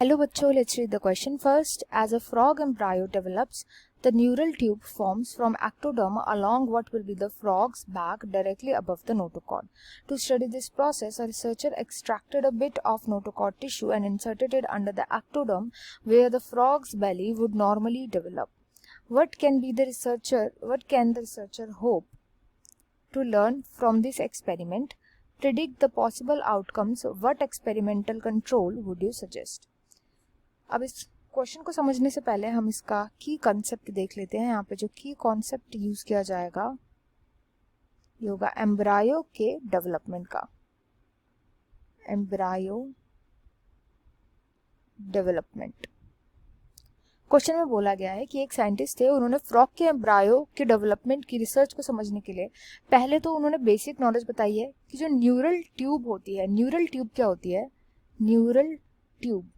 Hello बच्चों, let's read the question first. As a frog embryo develops, the neural tube forms from ectoderm along what will be the frog's back directly above the notochord. To study this process, a researcher extracted a bit of notochord tissue and inserted it under the ectoderm where the frog's belly would normally develop. What can the researcher hope to learn from this experiment? Predict the possible outcomes. What experimental control would you suggest? अब इस question को समझने से पहले हम इसका की concept देख लेते हैं। यहाँ पे जो की कॉन्सेप्ट यूज किया जाएगा ये होगा एम्ब्रायो के डेवलपमेंट का। एम्ब्रायो डेवलपमेंट क्वेश्चन में बोला गया है कि एक साइंटिस्ट थे, उन्होंने फ्रॉग के एम्ब्रायो के डेवलपमेंट की रिसर्च को समझने के लिए पहले तो उन्होंने बेसिक नॉलेज बताई है कि जो न्यूरल ट्यूब होती है, न्यूरल ट्यूब क्या होती है? Neural tube.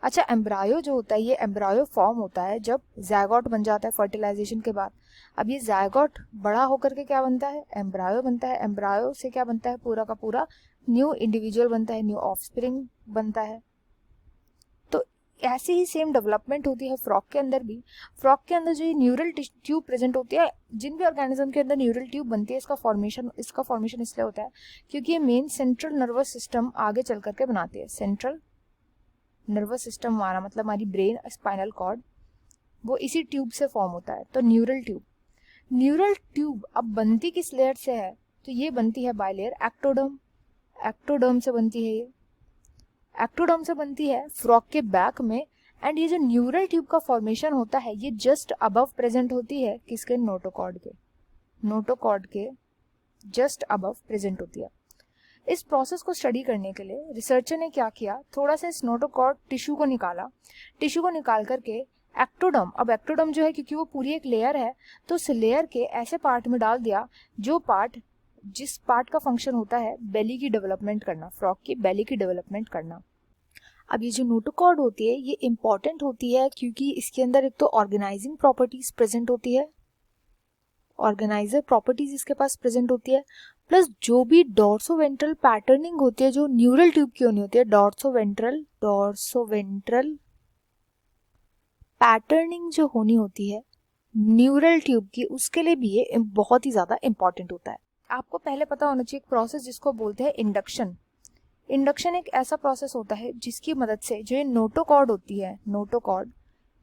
अच्छा, एम्ब्रायो जो होता है ये एम्ब्रायो फॉर्म होता है जब ज़ायगोट बन जाता है फर्टिलाइजेशन के बाद। अब ये ज़ायगोट बड़ा होकर के क्या बनता है? एम्ब्रायो बनता है। एम्ब्रायो से क्या बनता है? पूरा का पूरा न्यू इंडिविजुअल बनता है, न्यू ऑफस्प्रिंग बनता है। तो ऐसे ही सेम डेवलपमेंट होती है फ्रॉग के अंदर भी। फ्रॉग के अंदर जो ये न्यूरल ट्यूब प्रेजेंट होती है, जिन भी ऑर्गेनिज्म के अंदर न्यूरल ट्यूब बनती है, इसका फॉर्मेशन इसलिए होता है क्योंकि ये मेन सेंट्रल नर्वस सिस्टम आगे चल करके बनाती है। सेंट्रल नर्वस सिस्टम हमारा मतलब हमारी ब्रेन, स्पाइनल कॉर्ड, वो इसी ट्यूब से फॉर्म होता है। तो न्यूरल ट्यूब अब बनती किस लेयर से है? तो ये बनती है बाय लेयर एक्टोडर्म। एक्टोडर्म से बनती है, ये एक्टोडर्म से बनती है फ्रॉग के बैक में। एंड ये जो न्यूरल ट्यूब का फॉर्मेशन होता है ये जस्ट अबव प्रेजेंट होती है किसके? नोटोकॉर्ड के जस्ट अबव प्रेजेंट होती है। इस प्रोसेस को स्टडी करने के लिए रिसर्चर ने क्या किया, थोड़ा सा इस नोटोकॉर्ड टिश्यू को निकाल करके एक्टोडर्म, अब एक्टोडर्म जो है क्योंकि वो पूरी एक लेयर है तो उस लेयर के ऐसे पार्ट में डाल दिया जिस पार्ट का फंक्शन होता है बेली की डेवलपमेंट करना, फ्रॉग की बेली की डेवलपमेंट करना। अब ये जो नोटोकॉर्ड होती है ये इंपॉर्टेंट होती है क्योंकि इसके अंदर एक तो ऑर्गेनाइजिंग प्रॉपर्टीज प्रेजेंट होती है, ऑर्गेनाइजर प्रॉपर्टीज इसके पास प्रेजेंट होती है, प्लस जो भी डॉर्सोवेंट्रल पैटर्निंग होती है जो न्यूरल ट्यूब की होनी होती है, डॉर्सोवेंट्रल पैटर्निंग जो होनी होती है न्यूरल ट्यूब की, उसके लिए भी ये बहुत ही ज्यादा इंपॉर्टेंट होता है। आपको पहले पता होना चाहिए एक प्रोसेस जिसको बोलते हैं इंडक्शन। इंडक्शन एक ऐसा प्रोसेस होता है जिसकी मदद से जो ये नोटोकॉर्ड होती है,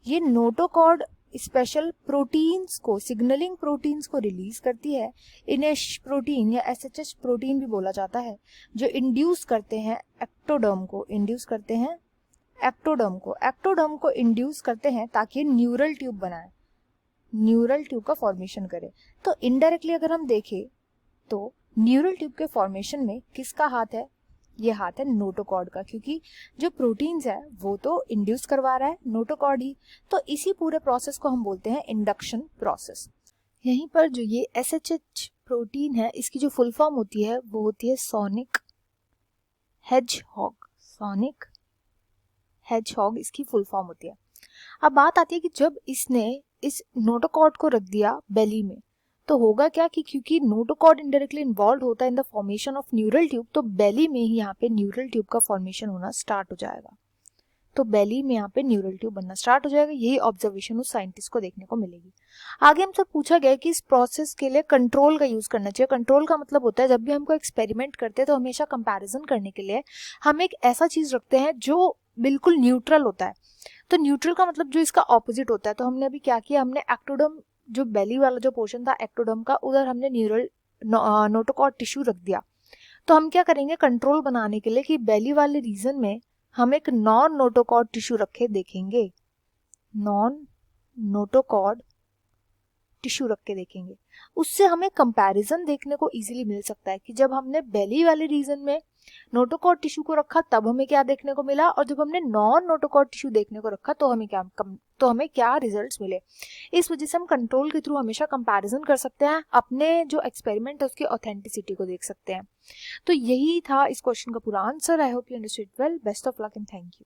ये नोटोकॉर्ड स्पेशल प्रोटीन्स को, सिग्नलिंग प्रोटीन्स को रिलीज करती है। इन्हें प्रोटीन या एसएचएच प्रोटीन भी बोला जाता है, जो इंड्यूस करते हैं एक्टोडर्म को इंड्यूस करते हैं ताकि न्यूरल ट्यूब बनाए, न्यूरल ट्यूब का फॉर्मेशन करे। तो इनडायरेक्टली अगर हम देखें तो न्यूरल ट्यूब के फॉर्मेशन में किसका हाथ है? ये हाथ है नोटोकॉर्ड का, क्योंकि जो प्रोटीन्स है वो तो इंड्यूस करवा रहा है नोटोकॉर्ड ही। तो इसी पूरे प्रोसेस को हम बोलते हैं इंडक्शन प्रोसेस। यहीं पर जो ये एसएचएच प्रोटीन है इसकी जो फुल फॉर्म होती है वो होती है सोनिक हेजहॉग इसकी फुल फॉर्म होती है। अब बात आती है कि जब इसने इस नोटोकॉर्ड को रख दिया बेली में तो होगा क्या कि क्योंकि नोटोकॉर्ड इनडायरेक्टली इन्वॉल्व होता है in the formation of neural tube, तो बेली में ही यहाँ पे न्यूरल ट्यूब का फॉर्मेशन होना स्टार्ट हो जाएगा। तो बेली में यहाँ पे न्यूरल ट्यूब बनना स्टार्ट हो जाएगा। यही ऑब्जर्वेशन उस साइंटिस्ट को देखने को मिलेगी। आगे हमसे पूछा गया कि इस प्रोसेस के लिए कंट्रोल का यूज करना चाहिए। कंट्रोल का मतलब होता है जब भी हमको एक्सपेरिमेंट करते हैं तो हमेशा कंपैरिजन करने के लिए हम एक ऐसा चीज रखते हैं जो बिल्कुल न्यूट्रल होता है। तो न्यूट्रल का मतलब जो इसका ऑपोजिट होता है। तो हमने अभी क्या किया, हमने एक्टोडर्म, जो बेली वाला जो पोर्शन था एक्टोडर्म का, उधर हमने नोटोकॉर्ड टिश्यू रख दिया। तो हम क्या करेंगे कंट्रोल बनाने के लिए कि बेली वाले रीजन में हम एक नॉन नोटोकॉर्ड टिश्यू रखे देखेंगे, नॉन नोटोकॉर्ड टिश्यू रख के देखेंगे। उससे हमें कंपैरिजन देखने को इजीली मिल सकता है कि जब हमने बेली वाले रीजन में नोटोकॉर्ड टिश्यू को रखा तब हमें क्या देखने को मिला, और जब हमने नॉन नोटोकॉर्ड टिश्यू देखने को रखा तो हमें क्या रिजल्ट्स मिले। इस वजह से हम कंट्रोल के थ्रू हमेशा कंपैरिजन कर सकते हैं, अपने जो एक्सपेरिमेंट है उसकी ऑथेंटिसिटी को देख सकते हैं। तो यही था इस क्वेश्चन का पूरा answer. I hope you understood well. Best of luck and thank you.